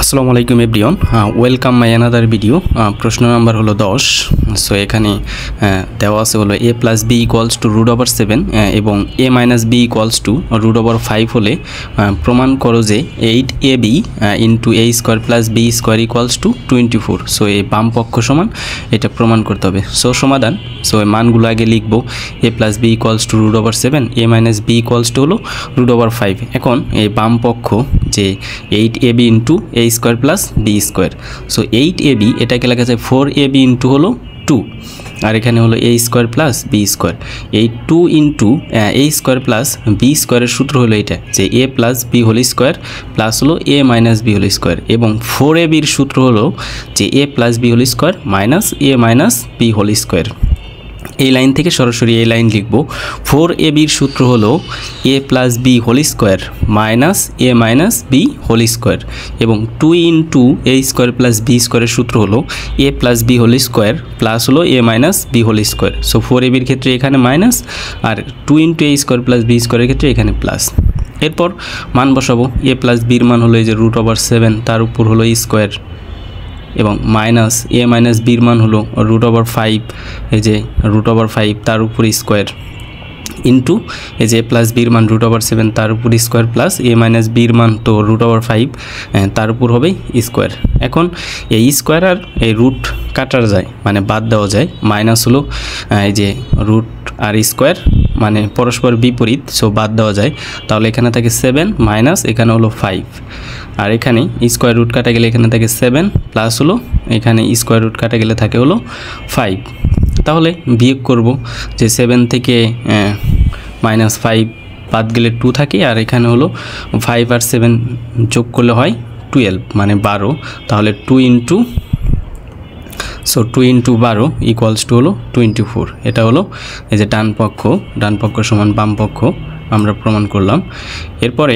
আসসালামু আলাইকুম everyone, welcome my another video. প্রশ্ন নাম্বার হলো 10। সো এখানে দেওয়া আছে হলো a plus B equals to √7 এবং a minus B equals to √5 হলে প্রমাণ করো যে 8ab into a square plus B square equals to 24। So এই বাম পক্ষ সমান এটা প্রমাণ করতে হবে। সো সমাধান, সো মানগুলো আগে লিখবো। a plus B equals to √7, a minus B equals to হলো √5। এখন এই বাম পক্ষ যে 8ab into a square plus B square. So 8ab এটাকে লেখা যায় 4ab ইন্টু হলো 2, আর এখানে হলো a square plus B square. এই 2 into a square plus B স্কোয়ারের সূত্র হলো এটা যে a plus B whole square plus হলো a minus B whole square, এবং 4abর সূত্র হলো যে a plus B whole square minus a minus B whole square. এই লাইন থেকে সরাসরি এই লাইন লিখব। 4abর সূত্র হলো a plus B whole square minus a minus B whole square, এবং 2 into a square plus B স্কোয়ারের সূত্র হলো a plus B whole square plus হলো a minus B whole square. So 4abর ক্ষেত্রে এখানে মাইনাস, আর 2 into a square plus B স্কোয়ারের ক্ষেত্রে এখানে প্লাস। এরপর মান বসাবো। a প্লাস বির মান হলো এই যে √7, তার উপর হলো স্কোয়ার, এবং মাইনাস a মাইনাস বির মান হলো √5, এই যে √5 তার উপর স্কোয়ার, ইন্টু এই যে প্লাস বির মান √7 তার উপর স্কোয়ার প্লাস a মাইনাস বির মান তো √5 তার উপর হবে স্কোয়ার। এখন এই স্কোয়ার আর এই রুট কাটার যায়, মানে বাদ দেওয়া যায়। মাইনাস হলো এই যে রুট আর স্কোয়ার মানে পরস্পর বিপরীত, সো বাদ দেওয়া যায়। তাহলে এখানে থাকে 7 মাইনাস এখানে হলো 5, আর এখানে স্কোয়ার রুট কাটা গেলে এখানে থাকে 7 প্লাস হলো এখানে স্কোয়ার রুট কাটা গেলে থাকে হলো 5। তাহলে বিয়োগ করব যে 7 থেকে -5 বাদ গেলে 2 থাকে, আর এখানে হলো 5 আর 7 যোগ করলে হয় 12 মানে 12। তাহলে 2 ইন্টু 12 ইকুয়ালস টু হলো 24। এটা হলো এই যে ডান পক্ষ সমান বাম পক্ষ আমরা প্রমাণ করলাম। এরপরে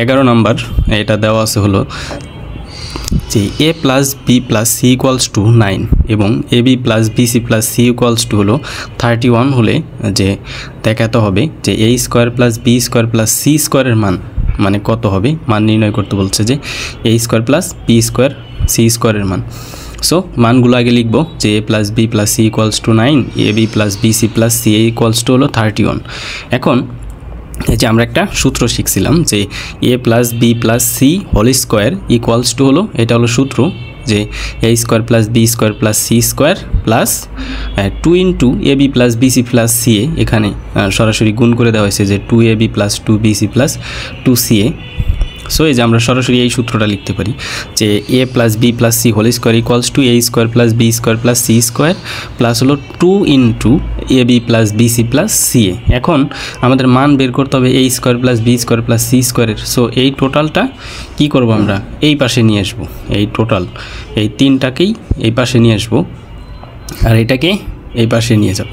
11 নাম্বার এটা দেওয়া আছে হলো যে a plus B plus C equals to 9 এবং ab plus BC plus C equals to হলো 31 হলে যে দেখাতে হবে যে a square plus B square plus C স্কোয়ারের মান মানে কত হবে। মান নির্ণয় করতে বলছে যে a square plus B square C স্কোয়ারের মান। সো মানগুলো আগে লিখব যে a plus B plus C equals to 9, ab plus BC plus C equals to হলো 31। এখন এই যে আমরা একটা সূত্র শিখছিলাম যে a plus B plus C whole square equals to হলো, এটা হলো সূত্র যে a square plus B square plus C square plus 2 into ab plus BC plus C A. এখানে সরাসরি গুণ করে দেওয়া হয়েছে যে 2ab plus 2bc plus 2ca। So এই যে আমরা সরাসরি এই সূত্রটা লিখতে পারি যে a plus B plus C whole square equals to a square plus B square plus C square plus হলো 2 into ab plus BC plus C A. এখন আমাদের মান বের করতে হবে a square plus B square plus C স্কোয়ারের। So এই টোটালটা কি করব আমরা এই পাশে নিয়ে আসবো, এই টোটাল এই তিনটাকেই এই পাশে নিয়ে আসবো, আর এটাকে এই পাশে নিয়ে যাব,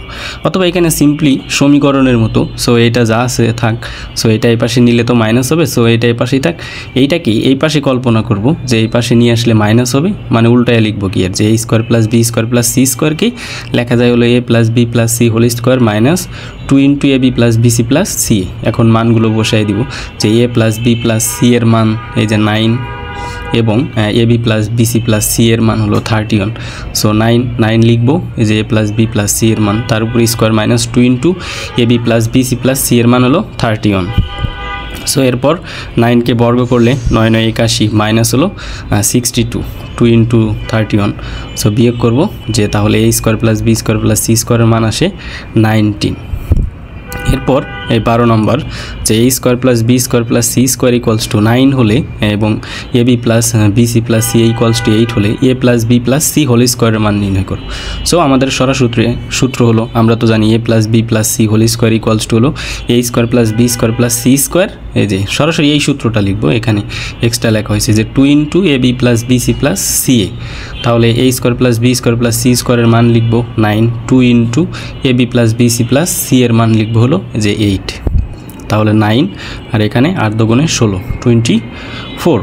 অথবা এখানে সিম্পলি সমীকরণের মতো। সো এটা যা আছে থাক, সো এটা এই পাশে নিলে তো মাইনাস হবে, সো এটা এই পাশেই থাক। এইটাকে এই পাশে কল্পনা করব যে এই পাশে নিয়ে আসলে মাইনাস হবে, মানে উল্টায় লিখবো কি আর যে a square plus B square plus C স্কোয়ারকে লেখা যায় হলো a plus B plus C whole square minus 2 into ab plus BC plus C. এখন মানগুলো বসাই দিব যে a plus B plus C এর মান এই যে 9 এবং ab plus BC plus C এর মান হলো 31। সো 9 লিখবো এই যে a plus B plus C এর মান, তার উপর square minus 2 into ab plus BC plus C এর মান হলো 31। সো এরপর 9কে বর্গ করলে 9 9 81 মাইনাস হলো 62, 2 ইন্টু 31। সো বিয়োগ করব যে তাহলে a square plus B square plus C স্কোয়ারের মান আসে 19। এরপর এই 12 নম্বর যে a square plus B square plus C square equals to 9 হলে এবং ab plus BC plus C equals to 8 হলে a plus B plus C whole স্কোয়ারের মান নির্ণয় করো। সো আমাদের সরাসরি সূত্র হলো, আমরা তো জানি a plus B plus C whole square equals to হলো a square plus B square plus C square. এই যে সরাসরি এই সূত্রটা লিখবো, এখানে এক্সট্রা লেখা হয়েছে যে 2 into ab plus BC plus C A. তাহলে a square plus B square plus C স্কোয়ারের মান লিখবো 9, 2 into ab plus BC plus C এর মান লিখবো হলো যে 8। তাহলে 9 আর এখানে 8 দুগুণে 16, 24।